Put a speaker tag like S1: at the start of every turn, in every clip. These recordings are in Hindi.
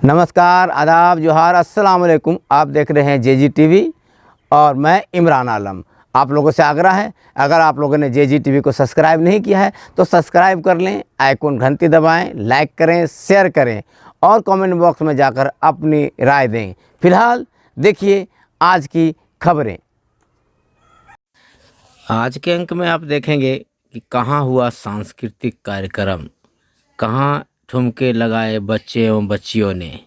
S1: नमस्कार, आदाब, जोहार, अस्सलाम वालेकुम। आप देख रहे हैं जेजी टीवी और मैं इमरान आलम। आप लोगों से आग्रह है, अगर आप लोगों ने जेजी टीवी को सब्सक्राइब नहीं किया है तो सब्सक्राइब कर लें, आइकॉन घंटी दबाएं, लाइक करें, शेयर करें और कमेंट बॉक्स में जाकर अपनी राय दें। फिलहाल देखिए आज की खबरें। आज के अंक में आप देखेंगे कि कहाँ हुआ सांस्कृतिक कार्यक्रम, कहाँ ठुमके लगाए बच्चे एवं बच्चियों ने।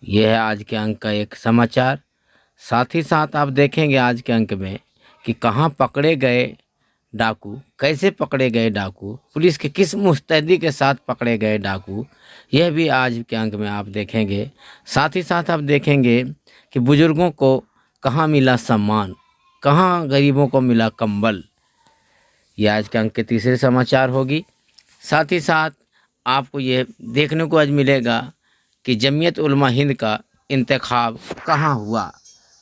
S1: यह है आज के अंक का एक समाचार। साथ ही साथ आप देखेंगे आज के अंक में कि कहाँ पकड़े गए डाकू, कैसे पकड़े गए डाकू, पुलिस के किस मुस्तैदी के साथ पकड़े गए डाकू, यह भी आज के अंक में आप देखेंगे। साथ ही साथ आप देखेंगे कि बुजुर्गों को कहाँ मिला सम्मान, कहाँ गरीबों को मिला कंबल। यह आज के अंक के तीसरे समाचार होगी। साथ ही साथ आपको ये देखने को आज मिलेगा कि जमीयत उलमा हिंद का इंतखाब कहाँ हुआ,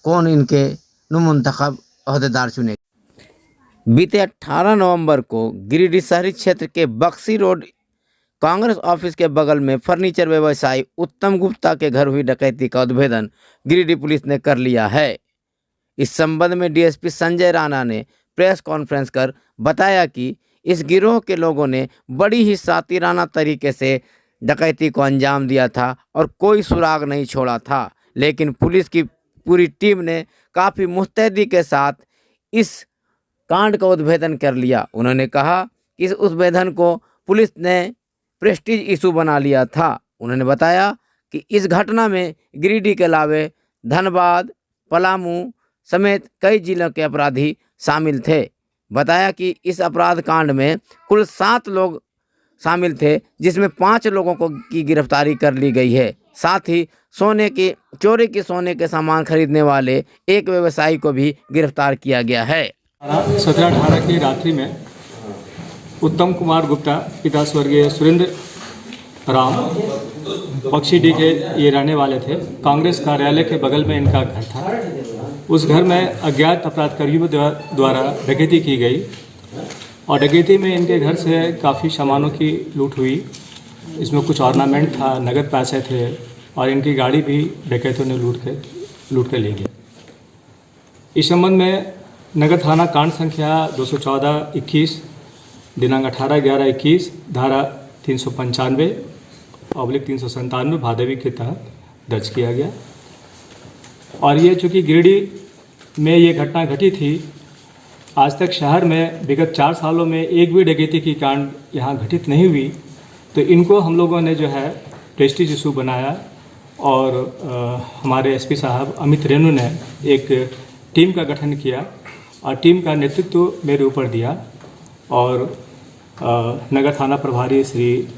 S1: कौन इनके मुंतखब अहदेदार चुने। बीते 18 नवंबर को गिरिडीह शहरी क्षेत्र के बक्सी रोड कांग्रेस ऑफिस के बगल में फर्नीचर व्यवसायी उत्तम गुप्ता के घर हुई डकैती का उद्भेदन गिरिडीह पुलिस ने कर लिया है। इस संबंध में डीएसपी संजय राणा ने प्रेस कॉन्फ्रेंस कर बताया कि इस गिरोह के लोगों ने बड़ी ही सातिराना तरीके से डकैती को अंजाम दिया था और कोई सुराग नहीं छोड़ा था, लेकिन पुलिस की पूरी टीम ने काफ़ी मुस्तैदी के साथ इस कांड का उद्भेदन कर लिया। उन्होंने कहा कि इस उद्भेदन को पुलिस ने प्रेस्टीज इशू बना लिया था। उन्होंने बताया कि इस घटना में गिरिडीह के अलावे धनबाद, पलामू समेत कई जिलों के अपराधी शामिल थे। बताया कि इस अपराध कांड में कुल 7 लोग शामिल थे, जिसमें 5 लोगों को की गिरफ्तारी कर ली गई है। साथ ही चोरी के सोने के सामान खरीदने वाले एक व्यवसायी को भी गिरफ्तार किया गया है।
S2: 17-18 की रात्रि में उत्तम कुमार गुप्ता पिता स्वर्गीय सुरेंद्र राम बक्सीडीह के ये रहने वाले थे। कांग्रेस कार्यालय के बगल में इनका घर था। उस घर में अज्ञात अपराधकारियों द्वारा डकैती की गई और डकैती में इनके घर से काफ़ी सामानों की लूट हुई। इसमें कुछ ऑर्नामेंट था, नगद पैसे थे और इनकी गाड़ी भी डकैतों ने लूट के ले गए। इस संबंध में नगर थाना कांड संख्या 214-21 दिनांक 18/11/21 धारा 395/397 भादवी के तहत दर्ज किया गया। और ये चूँकि गिरिडीह में ये घटना घटी थी, आज तक शहर में विगत 4 सालों में एक भी डकैती की कांड यहाँ घटित नहीं हुई, तो इनको हम लोगों ने जो है प्रेस्टीज इशू बनाया और हमारे एसपी साहब अमित रेणु ने एक टीम का गठन किया और टीम का नेतृत्व मेरे ऊपर दिया और नगर थाना प्रभारी श्री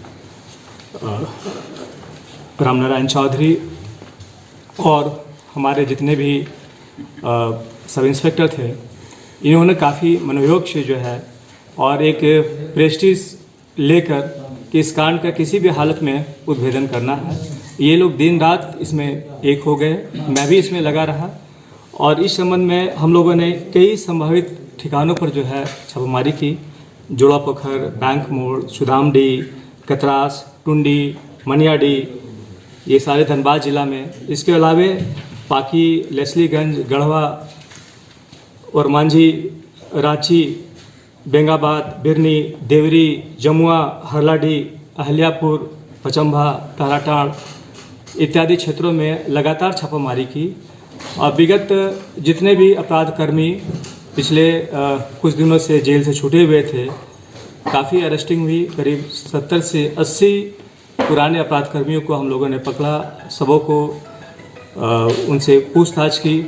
S2: रामनारायण चौधरी और हमारे जितने भी सब इंस्पेक्टर थे, इन्होंने काफ़ी मनोयोग से जो है और एक प्रेस्टीज लेकर कि इस कांड का किसी भी हालत में उद्भेदन करना है। ये लोग दिन रात इसमें एक हो गए, मैं भी इसमें लगा रहा और इस संबंध में हम लोगों ने कई संभावित ठिकानों पर जो है छापेमारी की। जोड़ा पोखर, बैंक मोड़, सुदामडी, कतरास, टुंडी, मनियाडी, ये सारे धनबाद जिला में। इसके अलावे पाकी, लेस्लीगंज, गढ़वा और मांझी, रांची, बेंगाबाद, बिरनी, देवरी, जमुआ, हरलाडी, अहल्यापुर, पचम्भा, ताराटाड़ इत्यादि क्षेत्रों में लगातार छापामारी की और विगत जितने भी अपराधकर्मी पिछले कुछ दिनों से जेल से छूटे हुए थे, काफ़ी अरेस्टिंग हुई। करीब 70 से 80 पुराने अपराधकर्मियों को हम लोगों ने पकड़ा। सबों को उनसे पूछताछ की।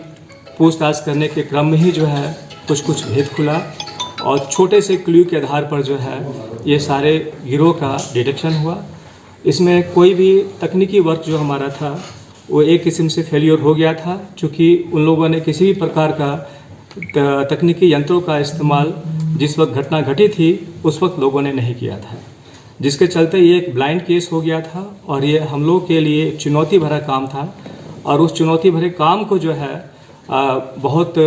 S2: पूछताछ करने के क्रम में ही जो है कुछ भेद खुला और छोटे से क्लू के आधार पर जो है ये सारे गिरोह का डिटेक्शन हुआ। इसमें कोई भी तकनीकी वर्क जो हमारा था वो एक किस्म से फेलियर हो गया था, चूँकि उन लोगों ने किसी भी प्रकार का तकनीकी यंत्रों का इस्तेमाल जिस वक्त घटना घटी थी उस वक्त लोगों ने नहीं किया था, जिसके चलते ये एक ब्लाइंड केस हो गया था और ये हम लोग के लिए एक चुनौती भरा काम था। और उस चुनौती भरे काम को जो है बहुत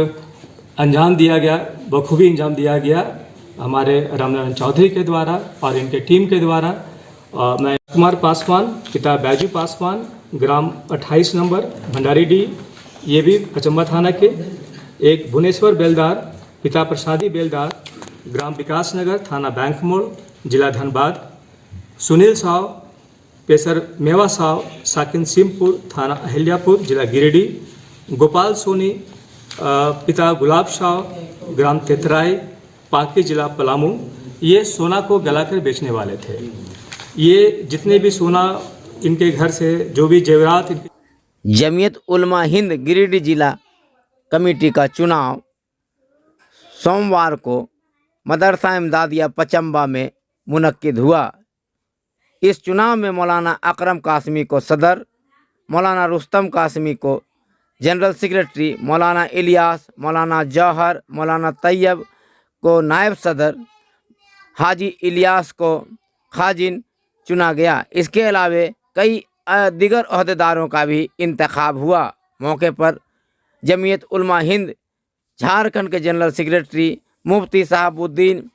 S2: अंजाम दिया गया, बखूबी अंजाम दिया गया हमारे रामनारायण चौधरी के द्वारा और इनके टीम के द्वारा। मैं कुमार पासवान, पिता बैजू पासवान ग्राम 28 नंबर भंडारी डी, ये भी कचम्बा थाना के। एक भुवनेश्वर बेलदार पिता प्रसादी बेलदार, ग्राम विकास नगर, थाना बैंक मोड़, जिला धनबाद। सुनील साव पेसर मेवा साव, साकिन सिमपुर, थाना अहिल्यापुर, जिला गिरिडीह। गोपाल सोनी पिता गुलाब शाह, ग्राम तेतराई, पाकी, जिला पलामू। ये सोना को गलाकर बेचने वाले थे। ये जितने भी सोना इनके घर से जो भी जेवरात
S1: जमीयत उलमा हिंद गिरिडीह जिला कमेटी का चुनाव सोमवार को मदरसा इमदादिया पचम्बा में मुनक्किद हुआ। इस चुनाव में मौलाना अकरम कासमी को सदर, मौलाना रुस्तम कासमी को जनरल सेक्रेटरी, मौलाना इलियास, मौलाना जौहर, मौलाना तैयब को नायब सदर, हाजी इलियास को खाजिन चुना गया। इसके अलावे कई दिगर अहदेदारों का भी इंतखाब हुआ। मौके पर जमीयत उलमा हिंद झारखंड के जनरल सेक्रेटरी मुफ्ती साहबुद्दीन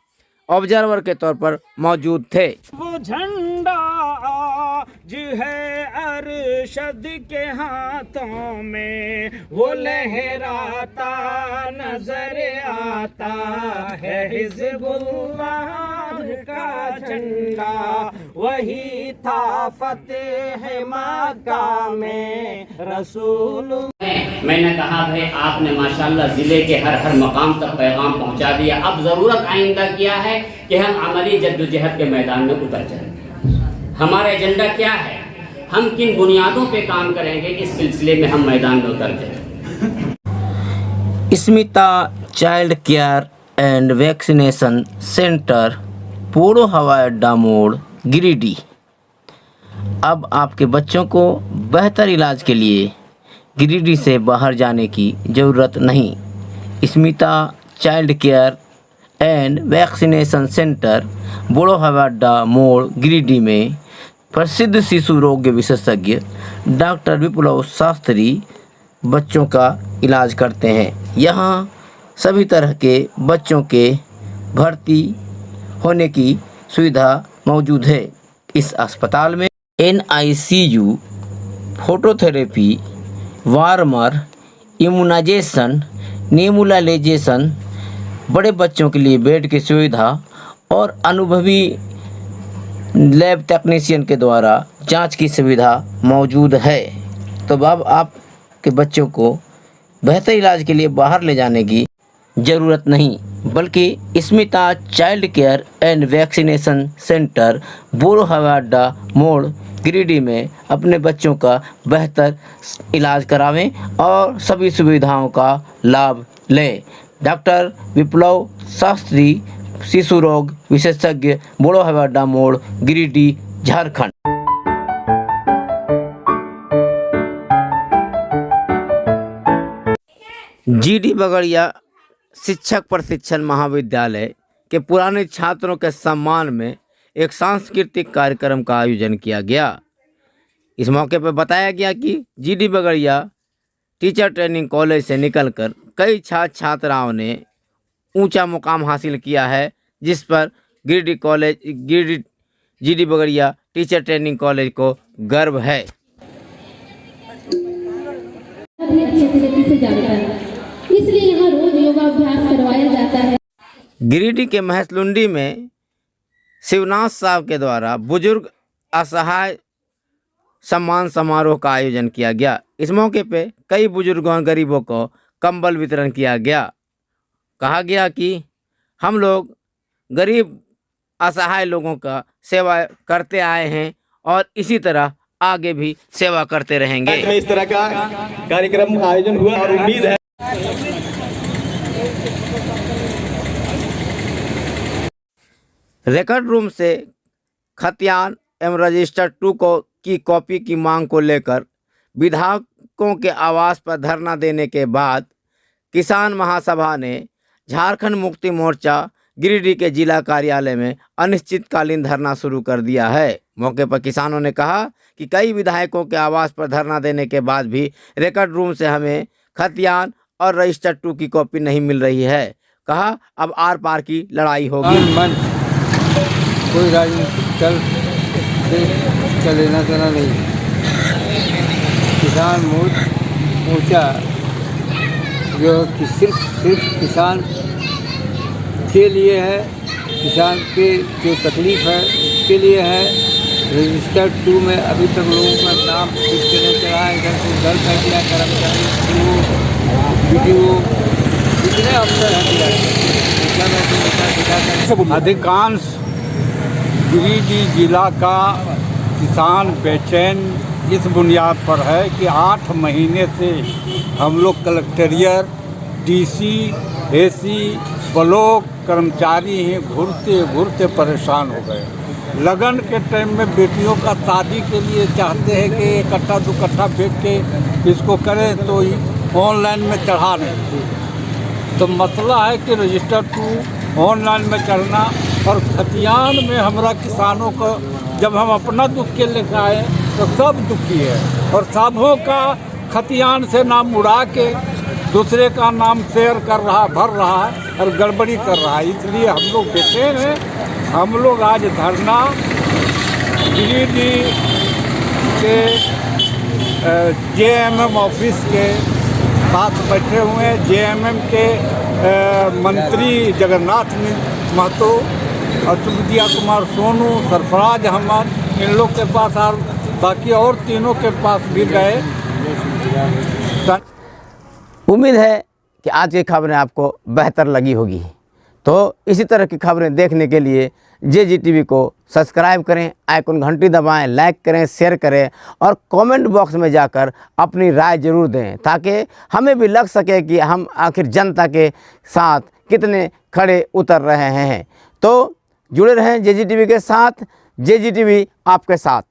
S1: ऑब्जर्वर के तौर पर मौजूद थे।
S3: वो झंडा आज है अरशद के हाथों में, वो लहराता नजर आता है हिज़्बुल्लाह का झंडा, वही था फतेह मक्का में रसूल।
S4: मैंने कहा भाई आपने माशाल्लाह ज़िले के हर हर मकाम तक पैगाम पहुंचा दिया। अब ज़रूरत आइंदा क्या है कि हम अमली जद्दोजहद के मैदान में उतर जाएं। हमारा एजेंडा क्या है, हम किन बुनियादों पे काम करेंगे, इस सिलसिले में हम मैदान में उतर जाएं।
S1: Smita child care and vaccination centre, Podo हवाई अड्डा मोड़, गिरिडीह। अब आपके बच्चों को बेहतर इलाज के लिए गिरिडीह से बाहर जाने की ज़रूरत नहीं। Smita child care and vaccination centre, Bodo हवाई अड्डा मोड़, गिरिडीह में प्रसिद्ध शिशु रोग विशेषज्ञ डॉक्टर विप्लव शास्त्री बच्चों का इलाज करते हैं। यहाँ सभी तरह के बच्चों के भर्ती होने की सुविधा मौजूद है। इस अस्पताल में NICU, phototherapy, warmer, immunisation, nebulisation, बड़े बच्चों के लिए बेड की सुविधा और अनुभवी लैब टेक्नीशियन के द्वारा जांच की सुविधा मौजूद है। तो अब आपके बच्चों को बेहतर इलाज के लिए बाहर ले जाने की ज़रूरत नहीं, बल्कि Smita child care and vaccination centre, Boro हवाई अड्डा मोड़, गिरिडीह में अपने बच्चों का बेहतर इलाज करावें और सभी सुविधाओं का लाभ लें। डॉक्टर विप्लव शास्त्री, शिशु रोग विशेषज्ञ, बोरो हवाई अड्डा मोड़, गिरिडीह, झारखंड। GD बगड़िया शिक्षक प्रशिक्षण महाविद्यालय के पुराने छात्रों के सम्मान में एक सांस्कृतिक कार्यक्रम का आयोजन किया गया। इस मौके पर बताया गया कि GD Bagaria teacher training college से निकलकर कई छात्र छात्राओं ने ऊंचा मुकाम हासिल किया है, जिस पर Giridih GD Bagaria teacher training college को गर्व है।
S5: इसलिए यहाँ रोज योगाभ्यास करवाया जाता है।
S1: गिरिडीह के महसलुंडी में शिवनाथ साहब के द्वारा बुजुर्ग असहाय सम्मान समारोह का आयोजन किया गया। इस मौके पे कई बुजुर्गों और गरीबों को कंबल वितरण किया गया। कहा गया कि हम लोग गरीब असहाय लोगों का सेवा करते आए हैं और इसी तरह आगे भी सेवा करते रहेंगे।
S6: इस तरह का कार्यक्रम आयोजन हुआ और उम्मीद है
S1: रिकॉर्ड रूम से खतियान एवं रजिस्टर 2 की कॉपी की मांग को लेकर विधायकों के आवास पर धरना देने के बाद किसान महासभा ने झारखंड मुक्ति मोर्चा गिरिडीह के जिला कार्यालय में अनिश्चितकालीन धरना शुरू कर दिया है। मौके पर किसानों ने कहा कि कई विधायकों के आवास पर धरना देने के बाद भी रिकॉर्ड रूम से हमें खतियान और रजिस्टर 2 की कॉपी नहीं मिल रही है। कहा अब आर पार की लड़ाई होगी।
S7: कोई राजनीतिक चल लेना देना नहीं। किसान मोर्चा जो कि सिर्फ किसान के लिए है, किसान के जो तकलीफ है उसके लिए है। रजिस्टर 2 में अभी तक लोगों का नाम ठीक से नहीं चला है, इधर से उधर कर दिया। कर्मचारी वीडियो कितने अफसर हैं,
S8: अधिकांश गिरिडीह जिला का किसान बेचैन इस बुनियाद पर है कि 8 महीने से हम लोग कलेक्टेरिएट, डीसी, एसी, ब्लॉक कर्मचारी ही घूरते परेशान हो गए। लगन के टाइम में बेटियों का शादी के लिए चाहते हैं कि 1 कट्ठा 2 कट्ठा बेच के इसको करें तो ऑनलाइन में चढ़ा नहीं। तो मसला है कि रजिस्टर 2 ऑनलाइन में चढ़ना और खतियान में हमारा किसानों को जब हम अपना दुख के लेकर आए तो सब दुखी है और सबों का खतियान से नाम उड़ा के दूसरे का नाम शेयर भर रहा है और गड़बड़ी कर रहा है। इसलिए हम लोग बेचैन हैं। हम लोग आज धरना गिरिडीह के जेएमएम ऑफिस के पास बैठे हुए हैं। जेएमएम के मंत्री जगन्नाथ महतो, अशोक कुमार सोनू, सरफराज अहमद, इन लोग के पास और बाकी और तीनों के पास भी गए।
S1: उम्मीद है कि आज की खबरें आपको बेहतर लगी होगी। तो इसी तरह की खबरें देखने के लिए JGTV को सब्सक्राइब करें, आइकन घंटी दबाएं, लाइक करें, शेयर करें और कमेंट बॉक्स में जाकर अपनी राय ज़रूर दें ताकि हमें भी लग सके कि हम आखिर जनता के साथ कितने खड़े उतर रहे हैं। तो जुड़े रहें JGTV के साथ। JGTV आपके साथ।